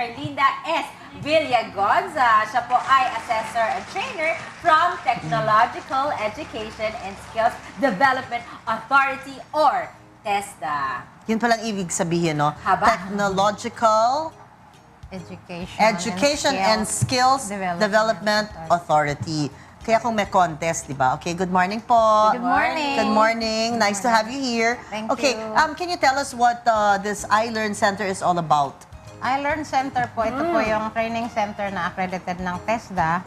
Erlinda S. Villagonza. Siya po ay Assessor and Trainer from Technological Education and Skills Development Authority or TESDA. Yun palang ibig sabihin, no? Haba. Technological Education and Skills Development Authority. Kaya kung may contest, di ba? Okay, good morning po. Good morning. Good morning. Nice to have you here. Thank okay, you. Can you tell us what this iLearn Center is all about? iLearn Center po, ito po yung training center na accredited ng TESDA.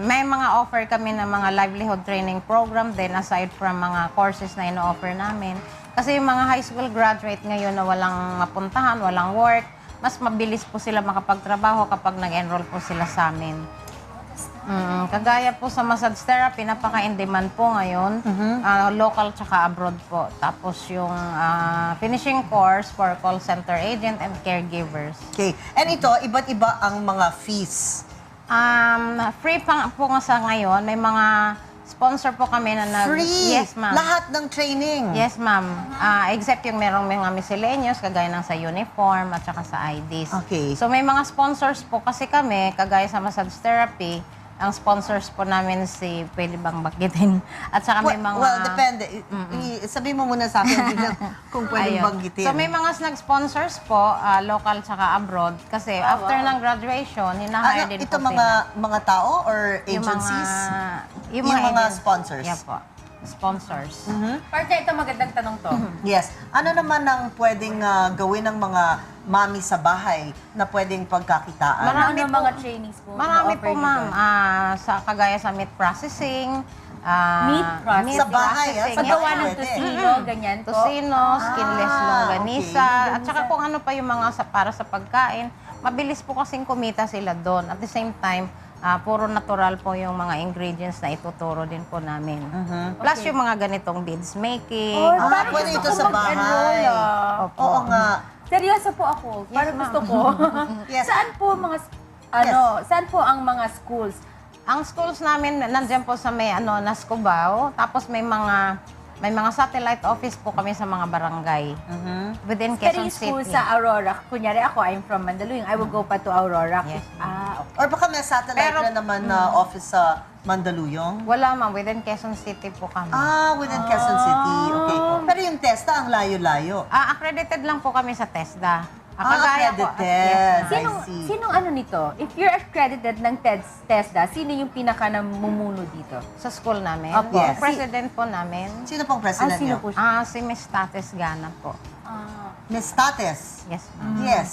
May mga offer kami ng mga livelihood training program din aside from mga courses na ino-offer namin. Kasi yung mga high school graduate ngayon na walang mapuntahan, walang work, mas mabilis po sila makapagtrabaho kapag nag-enroll po sila sa amin. Kagaya po sa massage therapy, napaka-in-demand po ngayon. Local tsaka abroad po. Tapos yung finishing course for call center agent and caregivers. Okay. And ito, iba't iba ang mga fees. Free pa po nga sa ngayon. May mga sponsor po kami na nag... Free! Yes, ma'am. Lahat ng training. Yes, ma'am. Except yung merong mga miscellaneous, kagaya ng sa uniform at saka sa IDs. Okay. So may mga sponsors po kasi kami, kagaya sa massage therapy, ang sponsors po namin si pwede bang banggitin. At saka may mga... Well, depende. Sabihin mo muna sa akin kung pwedeng Ayun. banggitin. So may mga nag-sponsors po, local tsaka abroad. Kasi after ng graduation, hinahire din ito po mga tao or Yung agencies? Yung Yung mga agents. sponsors? Yeah po. Sponsors. Partner, ito magandang tanong to. Yes. Ano naman ang pwedeng gawin ng mga mami sa bahay na pwedeng pagkakitaan? Marami Ano po. mga trainings po? Marami na-offer po, niyo ma'am. doon? Sa kagaya sa meat processing. Meat processing? Sa bahay, processing, Paggawa ng Pwede. tusino, ganyan po. Tosino, skinless longganisa, okay. at saka kung ano pa yung mga para sa pagkain. Mabilis po kasing kumita sila doon. At the same time, puro natural po yung mga ingredients na ituturo din po namin. Plus yung mga ganitong beads making. Oh, parang parang pwede gusto ito ko sa bahay. mag-enroll, Opo. Oo nga. Seryoso po ako. Parang ma'am. gusto ko. Yes. Saan po saan po ang mga schools? Ang schools namin, nandiyan po sa may Nascobao. Tapos may mga satellite office po kami sa mga barangay. Within Pero Quezon yung school City. sa Aurora, kunyari ako, I'm from Mandaluyong, I will go pa to Aurora. Yes. Okay. Or baka may satellite Pero- na naman na office sa Mandaluyong? Wala, ma'am. Within Quezon City po kami. Within Quezon City. Okay. Pero yung TESDA, ang layo-layo. Accredited lang po kami sa TESDA. Accredited. Yes, ma'am. I see. Sinong ano nito? If you're accredited ng TESDA, sino yung pinaka-namumuno dito? Sa school namin. Opo. Yes. President po namin. Sino pong president Sino niyo? po siya? Si Miss Tates Gana po. Miss Tates. Yes, ma'am. Yes.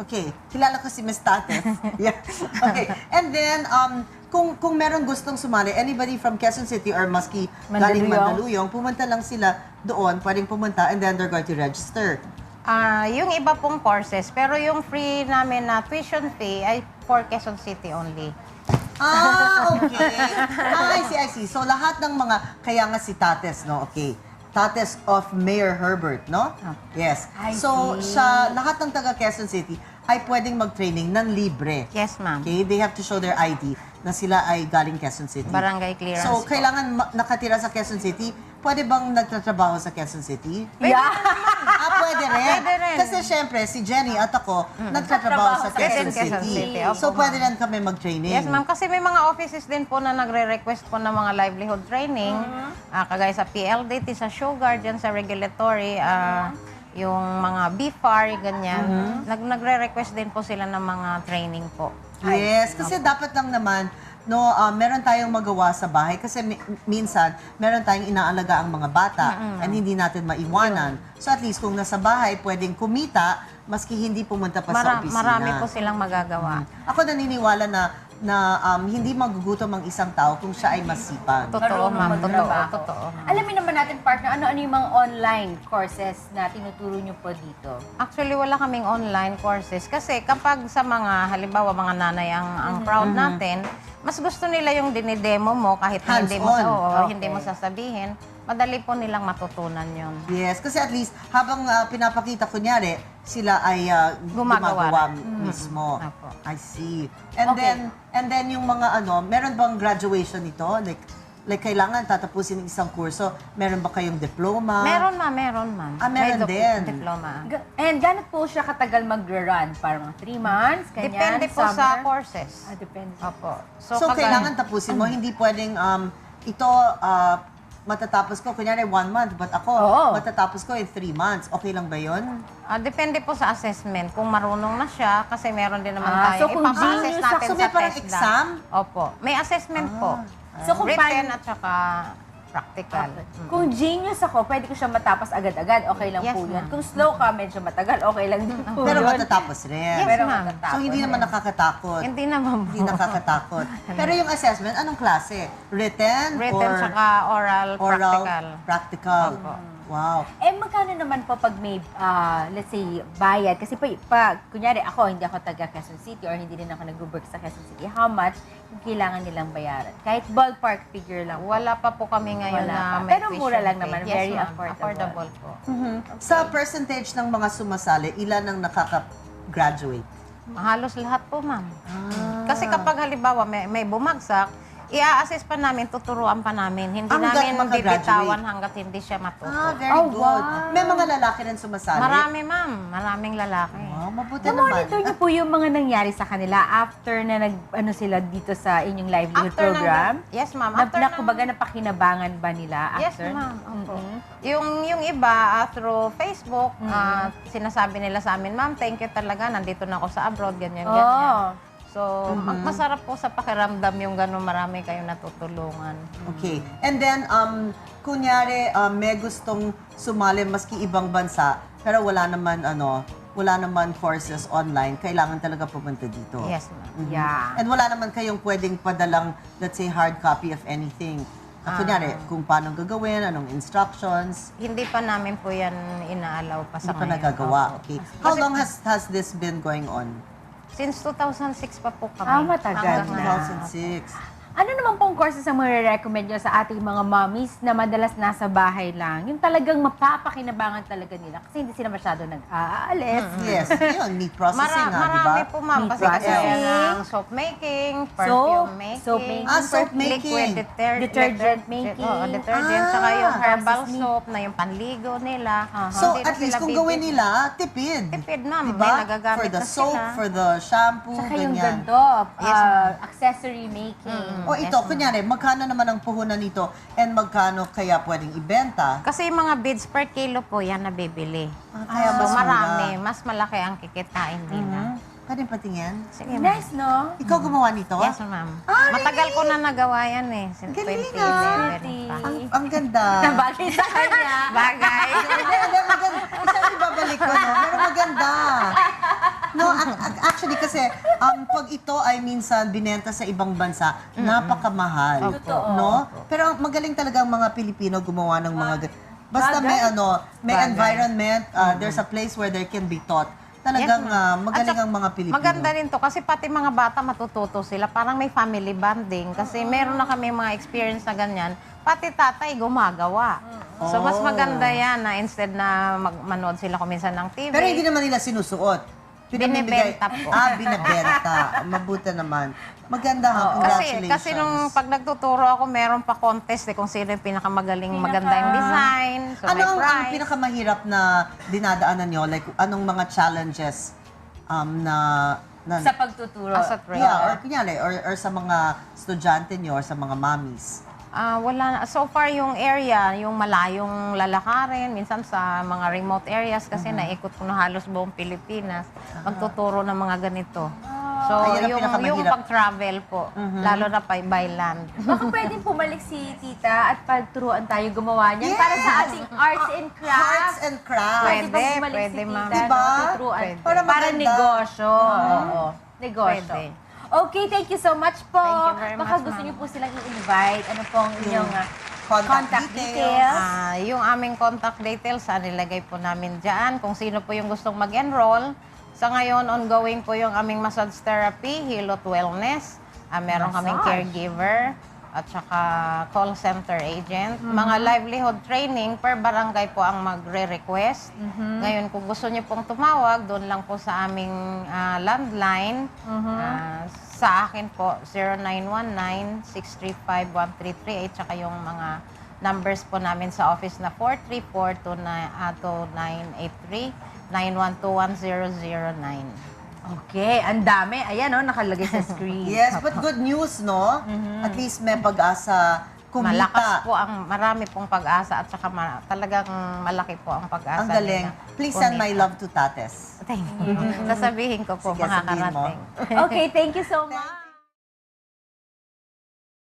Okay. Kilala ko si Miss Tates. Yeah. Okay. And then, kung meron gustong sumali, anybody from Quezon City or maski galing Mandaluyong, pumunta lang sila doon, pwedeng pumunta, and then they're going to register. Yung iba pong courses, pero yung free namin na tuition fee ay for Quezon City only. Okay. I see. So, lahat ng mga, kaya nga si Tates, no? Okay. Tates of Mayor Herbert, no? Yes. I So, see. lahat ng taga Quezon City ay pwedeng mag-training ng libre. Yes, ma'am. Okay? They have to show their ID na sila ay galing Quezon City. Barangay clearance So, po. kailangan nakatira sa Quezon City. Pwede bang nagtatrabaho sa Quezon City? Yeah. Pwede rin. Pwede rin. Kasi syempre, si Jenny at ako, nagtatrabaho sa Quezon Quezon City. City. Opo, So, pwede rin kami mag-training. Yes, ma'am. Kasi may mga offices din po na nagre-request po ng mga livelihood training. Kagaya sa PLDT, sa Sugar, dyan sa regulatory, yung mga BFAR, ganyan. Nagre-request din po sila ng mga training po. Yes, kasi dapat lang naman, meron tayong magawa sa bahay kasi minsan meron tayong inaalaga ang mga bata and hindi natin maiwanan. So at least kung nasa bahay, pwedeng kumita maski hindi pumunta pa sa opisina. Marami po silang magagawa. Ako naniniwala na hindi magugutom ang isang tao kung siya ay masipag. Totoo, ma'am. magtrabaho. Totoo. Alamin naman natin, partner, ano-ano yung mga online courses na tinuturo nyo po dito? Actually, wala kaming online courses kasi kapag sa mga, halimbawa, mga nanay ang proud natin, mas gusto nila yung dinidemo mo kahit na hindi mo, Hands-on. hindi mo sasabihin, madali po nilang matutunan yon. Yes, kasi at least habang pinapakita kunyari, sila ay Gumagawa. mismo. Apo. I see. And Okay. then yung mga meron bang graduation nito? Like like kailangan tatapusin ng isang kurso, meron ba kayong diploma? Meron ma'am. Meron din. Diploma. And gano'n po siya katagal mag-run? Parang 3 months, ganyan, Depende po sa summer? courses. Depende. Opo. So, kailangan tapusin mo, hindi pwedeng ito matatapos ko, kunyari 1 month, but ako, Oo. matatapos ko in 3 months. Okay lang ba yun? Depende po sa assessment. Kung marunong na siya, kasi meron din naman Ah, tayo. so kung Ipapa-assess genius natin So, may sa parang TESDA. exam? Opo. May assessment po. So, kung Written paano- at saka practical. Kung genius ako, pwede ko siya matapos agad-agad, okay lang Yes, po yun. ma'am. Kung slow ka, medyo matagal, okay lang din po Pero yun. matatapos rin. Yes, Pero ma'am. matatapos So, hindi naman rin. nakakatakot. Hindi naman po. Hindi nakakatakot. Pero yung assessment, anong klase? Written, Written or tsaka oral, oral? practical. Practical. Wow. Eh, magkano naman po pag may, let's say, bayad? Kasi pag, kunyari ako, hindi ako taga Quezon City or hindi rin ako nag-work sa Quezon City, how much yung kailangan nilang bayaran? Kahit ballpark figure lang po. Wala pa po kami ngayon Wala na pa. may Pero tuition mura lang fee. naman. Yes, Very ma'am. affordable. Affordable po. Sa percentage ng mga sumasali, ilan ang nakaka-graduate? Halos lahat po, ma'am. Kasi kapag halimbawa may bumagsak, i-assess pa namin, tuturuan pa namin. Hindi Hanggat namin makagraduate. bibitawan hanggat hindi siya matuto. Very Oh, good. wow. May mga lalaki rin sumasali? Marami, ma'am. Maraming lalaki. Wow, mabuti naman. Na-monitor niyo po yung mga nangyari sa kanila after na ano sila dito sa inyong livelihood program? Yes, ma'am. Kumbaga napakinabangan ba nila Yes, after? ma'am. Opo. Yung iba, through Facebook, sinasabi nila sa amin, ma'am, thank you talaga, nandito na ako sa abroad, ganyan, ganyan. Oh. So, masarap po sa pakiramdam yung gano'n marami kayong natutulungan. Okay. And then, kunyari, may gustong sumali maski ibang bansa, pero wala naman courses online, kailangan talaga pumunta dito. Yes, ma'am. Yeah. And wala naman kayong pwedeng padalang, let's say, hard copy of anything. Kunyari, kung paano gagawin, anong instructions, Hindi pa namin po yan inaalaw pa sa hindi pa ngayon. nagagawa. Opo. Okay. How long has this been going on? Since 2006 pa po kami. Matagal Hanggang na. 2006. Ano naman pong courses ang recommend nyo sa ating mga mommies na madalas nasa bahay lang? Yung talagang mapapakinabangan talaga nila kasi hindi sila masyado nag-aalis. Yes, yun, meat processing, di ba? Marami po, ma'am. Meat Kasi processing. kaya ng soap making, perfume making, soap making, soap making. liquid Detergent making. Oo, detergent. Tsaka yung herbal processed meat. soap na yung panligo nila. So, Hindi na at least sila kung gawin bibili. nila, tipid. Tipid, ma'am. Diba? May nagagamit For the na soap, sila. for the shampoo, Saka yung ganyan. ganito, Yes, accessory making. O ito, kunyari, magkano naman ang puhunan nito and magkano kaya pwedeng ibenta? Kasi yung mga beads per kilo po, yan nabibili. Kaya So, mas marami. mura. Mas malaki ang kikitain nila. Pwedeng patingin? Sige, ma'am. Nice, no? Ikaw gumawa nito? Yes, ma'am. Ah, Matagal ko na nagawa yan eh. Since Galing, 2011 pa. Ang ganda. Bagay sa kanya. Bagay. Hindi, maganda. Isa ibabalik ko, no? Pero maganda. No, actually kasi, pag ito ay minsan binenta sa ibang bansa, napakamahal. Totoo. No? Pero magaling talaga ang mga Pilipino gumawa ng mga... Basta may may Bagay. environment, there's a place where they can be taught. Talagang Yes, ma'am. magaling At saka, ang mga Pilipino. Maganda rin to kasi pati mga bata matututo sila. Parang may family bonding. Kasi meron na kami mga experience na ganyan. Pati tatay gumagawa. So mas maganda yan na instead na manood sila kuminsan ng TV. Pero hindi naman nila sinusuot. Binibenta po. Binibenta. Mabuti naman. Maganda ha, congratulations. Kasi nung pag nagtuturo ako, meron pa contest kung sino yung pinakamagaling maganda yung design. So Ano may ang prize. pinakamahirap na dinadaanan nyo? Like, anong mga challenges na Sa pagtuturo. As a trainer. yeah, or kunyari, or sa mga estudyante nyo, or sa mga mommies? Wala na. So far, yung area, yung malayong lalakarin, minsan sa mga remote areas kasi naikot ko na halos buong Pilipinas, magtuturo ng mga ganito. So, Ayun ang yung pinakamahirap. pag-travel po, lalo na by land. Baka pwedeng pumalik si tita at pagturuan tayo gumawa niyan para sa ating arts and crafts. Arts and crafts. Pwede bang Pwede, bumalik pwede, si tita, ma'am. Diba? no? Tuturuan. Pwede. Para Para maganda. negosyo. Oo. Negosyo. Pwede. Okay, thank you so much po. Thank you very Baka much, gusto ma'am. niyo po silang i-invite. Ano pong inyong Contact details? Yung aming contact details, nilagay po namin dyan. Kung sino po yung gustong mag-enroll. Sa ngayon, ongoing po yung aming massage therapy, Hilot Wellness. Meron kaming caregiver at saka call center agent. Mga livelihood training, per barangay po ang magre-request. Ngayon, kung gusto niyo pong tumawag, doon lang po sa aming landline. sa akin po, 0919-635-1338, tsaka yung mga numbers po namin sa office na 434-2983, 912-1009. Okay, ang dami. Ayan, oh, nakalagay sa screen. Yes, but good news, no? At least may pag-asa kumita. Malakas po marami pong pag-asa at saka talagang malaki po ang pag-asa. Ang galing. nila. Please send my Kumita. love to Tates. Thank you. Sasabihin ko po, Sige, sabihin mo. makakarating. Okay, thank you so much.